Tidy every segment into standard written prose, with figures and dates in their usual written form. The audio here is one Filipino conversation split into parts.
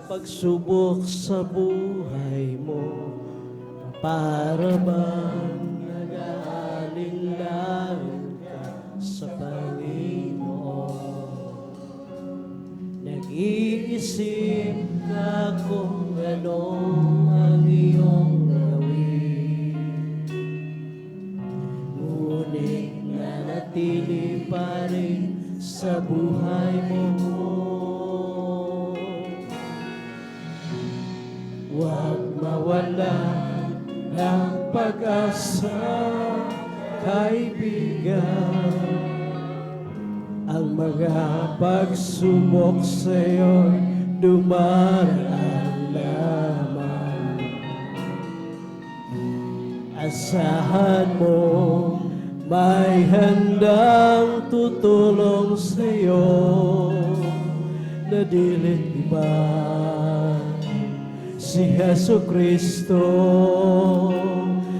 pagsubok sa buhay mo, para bang nag-aalinlangan ka sa Panginoon. Nag-iisip ka kung ano ang iyong gawin, ngunit nanatili pa rin sa buhay mo. Huwag mawala ng pag-asa, kaibigan. Ang mga pagsubok sa'yo'y dumaraan lamang. Asahan mo may handang tutulong sa'yo na dilit iba. Si Jesucristo,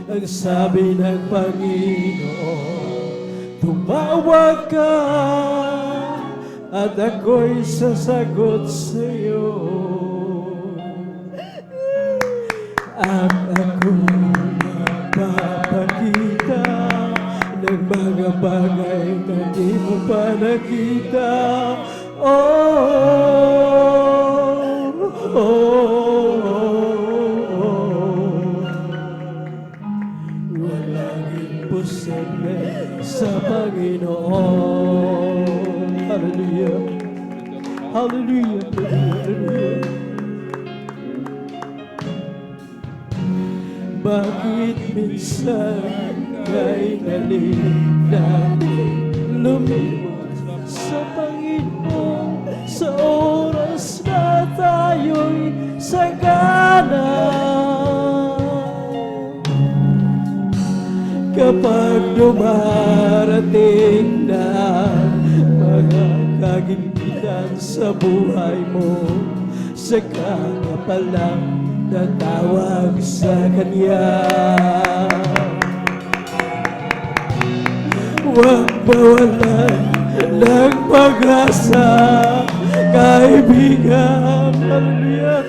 ang sabi ng Panginoon, tumawag ka at ako'y sasagot sa'yo. At ako'y magpapakita ng mga bagay na di mo pa nakita. Walang imposible sa Panginoon. Hallelujah. Hallelujah. Hallelujah. Bakit minsan kay galing natin lumimot sa Panginoon sa oras na tayo'y sagana? Kapag dumarating na mga kagipitan sa buhay mo, saka ka palang tatawag sa Kanya. Huwag mawalan ng pag-asa, kaibigan. Hallelujah.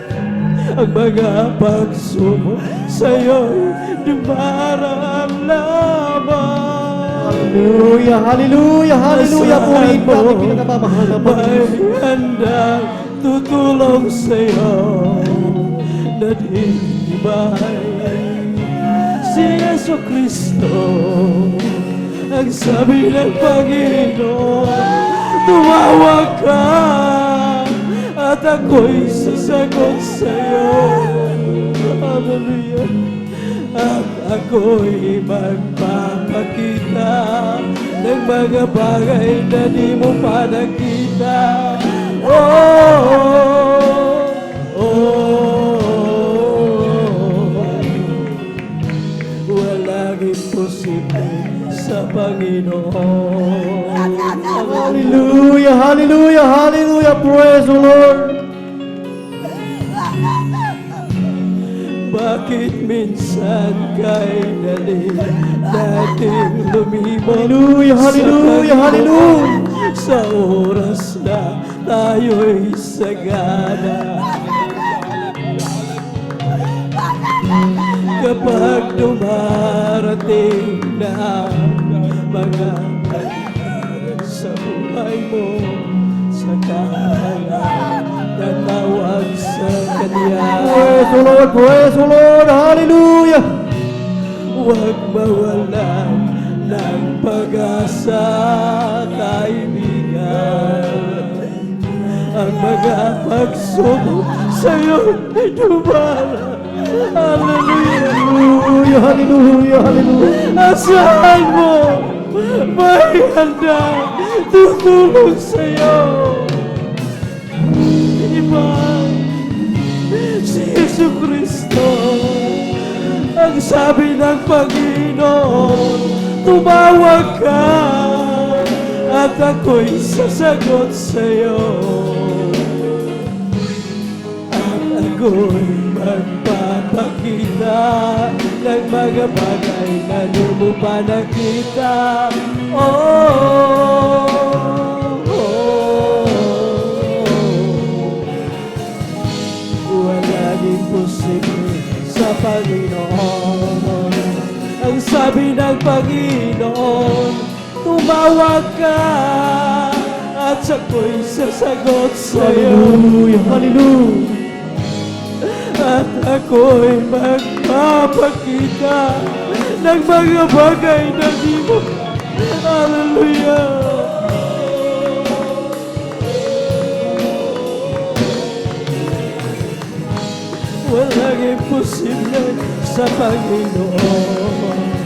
Ang mga pagsubok sa'yo'y dumaraan lamang. Hallelujah, hallelujah, hallelujah. Purihin mo ang pinagmamahal na Panginoon. May handang tutulong sa'yo na di-ibay. Si Jesucristo, ang sabi ng Panginoon, tumawag ka at ako'y sasagot sa'yo. Hallelujah. At ako'y magpapakita ng mga bagay na di mo pa nakita. Walang imposible sa Panginoon. Hallelujah, hallelujah, hallelujah. Praise the Lord. Bakit minsan kay dali nating lumimot? Hallelujah, hallelujah, hallelujah. Sa oras na tayo'y sagana. Kapag dumarating na mga kaibigan sa buhay mo, saka tatawag sa Kanya. Praise the Lord, praise the Lord. Hallelujah. Huwag mawalan ng pag-asa, kaibigan. Ang mga pagsubok sa'yo ay dumara. Hallelujah. Hallelujah, hallelujah. Asahan mo, may handa tutulong sa'yo. Iba, si Jesucristo, ang sabi ng Panginoon, tumawag ka at ako'y sasagot sa'yo. At ako'y magpapakita ng mga bagay na di mo pa nakita. sabi ng Panginoon, tumawag ka at ako'y sasagot sa'yo. Hallelujah, hallelujah. At ako'y magpapakita ng mga bagay na di mo. Hallelujah. Walang imposible sa Panginoon.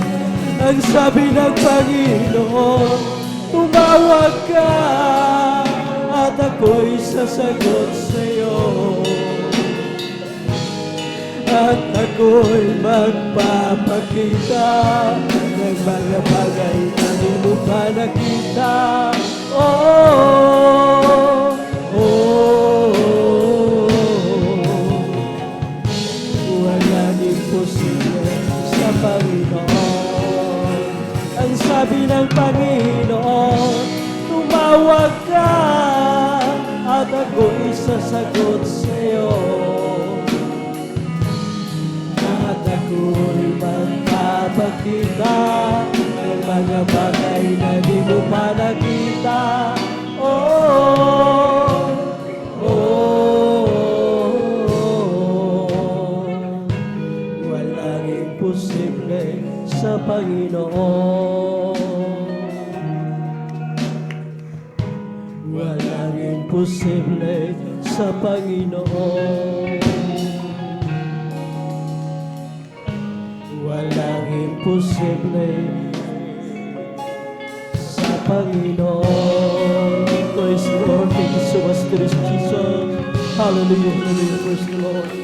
Ang sabi ng Panginoon, tumawag ka at ako'y sasagot sa'yo. At ako'y magpapakita ng mga bagay na di mo pa nakita. Oh, oh, oh. Walang imposible sa Panginoon. Ang sabi ng Panginoon, tumawag ka at ako'y sasagot sa'yo. At ako'y magpapakita ng mga bagay na di mo pa nakita. Oh, oh, oh. Walang imposible sa Panginoon. Walang imposible sa Panginoon. Walang imposible sa Panginoon. Praise the Lord. Thank you so much, Jesus. Hallelujah. Hallelujah. Praise the Lord.